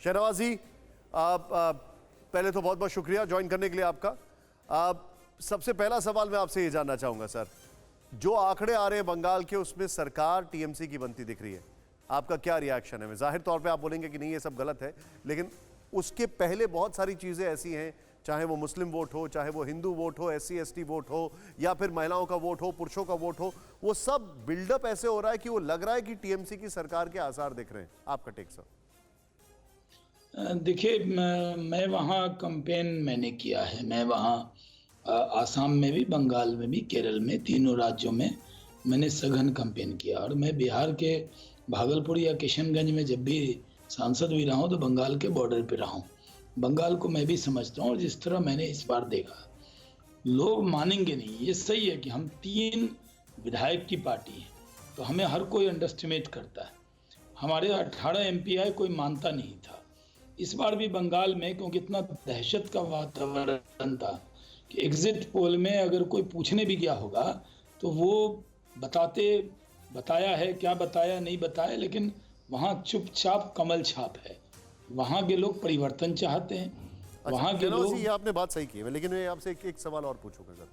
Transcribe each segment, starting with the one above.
शहनवाज जी, पहले तो बहुत बहुत शुक्रिया ज्वाइन करने के लिए आपका। सबसे पहला सवाल मैं आपसे ये जानना चाहूंगा सर, जो आंकड़े आ रहे हैं बंगाल के, उसमें सरकार टीएमसी की बनती दिख रही है, आपका क्या रिएक्शन है? जाहिर तौर पे आप बोलेंगे कि नहीं ये सब गलत है, लेकिन उसके पहले बहुत सारी चीजें ऐसी हैं, चाहे वो मुस्लिम वोट हो, चाहे वो हिंदू वोट हो, SC ST वोट हो, या फिर महिलाओं का वोट हो, पुरुषों का वोट हो, वो सब बिल्डअप ऐसे हो रहा है कि वो लग रहा है कि टीएमसी की सरकार के आसार दिख रहे हैं। आपका टेक सर? देखिए, मैं वहाँ कैंपेन मैंने किया है। मैं वहाँ आसाम में भी, बंगाल में भी, केरल में, तीनों राज्यों में मैंने सघन कैंपेन किया। और मैं बिहार के भागलपुर या किशनगंज में जब भी सांसद भी रहा हूँ तो बंगाल के बॉर्डर पे रहा हूँ। बंगाल को मैं भी समझता हूँ, और जिस तरह मैंने इस बार देखा, लोग मानेंगे नहीं। ये सही है कि हम 3 विधायक की पार्टी हैं, तो हमें हर कोई अंडरस्टिमेट करता है। हमारे 18 MPI कोई मानता नहीं था। इस बार भी बंगाल में, क्योंकि इतना दहशत का वातावरण था कि एग्जिट पोल में अगर कोई पूछने भी गया होगा तो वो बताया है, क्या बताया नहीं बताया, लेकिन वहाँ चुपचाप कमल छाप है। वहाँ के लोग परिवर्तन चाहते हैं। वहाँ के लोग, ये आपने बात सही की है, लेकिन मैं आपसे एक सवाल और पूछूंगा सर।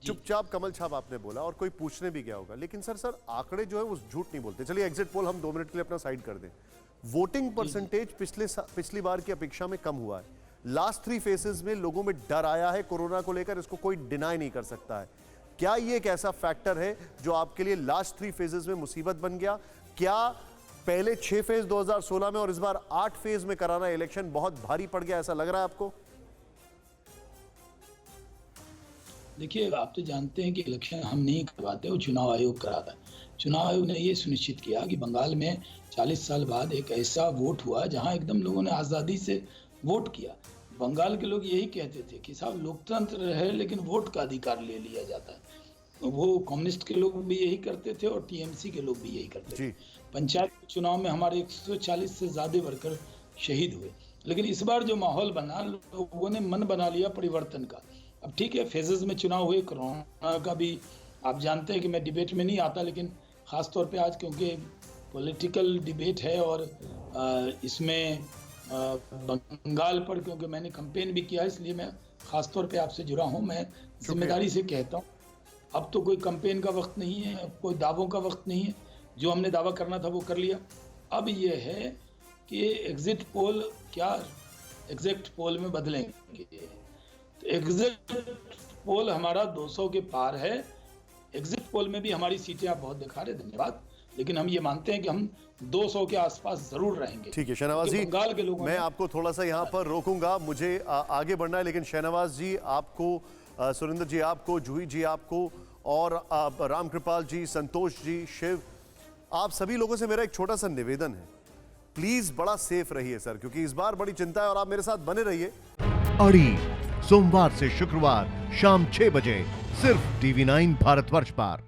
चुपचाप कमल छाप आपने बोला, और कोई पूछने भी गया होगा, लेकिन सर आंकड़े जो है वो झूठ नहीं बोलते। चलिए एग्जिट पोल हम 2 मिनट के लिए अपना साइड कर दें। वोटिंग परसेंटेज पिछली बार की अपेक्षा में कम हुआ है। लास्ट 3 फेजेस में लोगों में डर आया है कोरोना को लेकर, इसको कोई डिनाई नहीं कर सकता है। क्या ये एक ऐसा फैक्टर है जो आपके लिए लास्ट 3 फेजेस में मुसीबत बन गया? क्या पहले 6 फेज 2016 में और इस बार 8 फेज में कराना इलेक्शन बहुत भारी पड़ गया, ऐसा लग रहा है आपको? देखिए, आप तो जानते हैं कि इलेक्शन हम नहीं करवाते, वो चुनाव आयोग कराता है। चुनाव आयोग ने ये सुनिश्चित किया कि बंगाल में 40 साल बाद एक ऐसा वोट हुआ जहां एकदम लोगों ने आज़ादी से वोट किया। बंगाल के लोग यही कहते थे कि साहब लोकतंत्र है, लेकिन वोट का अधिकार ले लिया जाता है। वो कम्युनिस्ट के लोग भी यही करते थे और TMC के लोग भी यही करते थे। पंचायत चुनाव में हमारे 140 से ज़्यादा वर्कर शहीद हुए। लेकिन इस बार जो माहौल बना, लोगों ने मन बना लिया परिवर्तन का। अब ठीक है, फेजेस में चुनाव हुए, कोरोना का भी आप जानते हैं कि मैं डिबेट में नहीं आता, लेकिन ख़ास तौर पे आज क्योंकि पॉलिटिकल डिबेट है और इसमें बंगाल पर क्योंकि मैंने कैंपेन भी किया है, इसलिए मैं ख़ास तौर पे आपसे जुड़ा हूँ। मैं जिम्मेदारी से कहता हूँ, अब तो कोई कैंपेन का वक्त नहीं है, अब कोई दावों का वक्त नहीं है। जो हमने दावा करना था वो कर लिया। अब ये है कि एग्जिट पोल क्या एग्जैक्ट पोल में बदलेंगे। तो एग्जिट पोल हमारा 200 के पार है। एग्जिट पोल में भी हमारी सीटें आप बहुत दिखा रहे, धन्यवाद, लेकिन हम ये मानते हैं कि हम 200 के आसपास जरूर रहेंगे। ठीक है शहनवाज जी, बंगाल के लोगों मैं आपको थोड़ा सा यहाँ पर रोकूंगा, मुझे आगे बढ़ना है, लेकिन शहनवाज जी आपको, सुरेंद्र जी आपको, जूही जी आपको, और रामकृपाल जी, संतोष जी, शिव, आप सभी लोगों से मेरा एक छोटा सा निवेदन है, प्लीज बड़ा सेफ रहिए सर, क्योंकि इस बार बड़ी चिंता है, और आप मेरे साथ बने रहिए। अड़ी सोमवार से शुक्रवार शाम 6 बजे सिर्फ TV9 भारतवर्ष पर।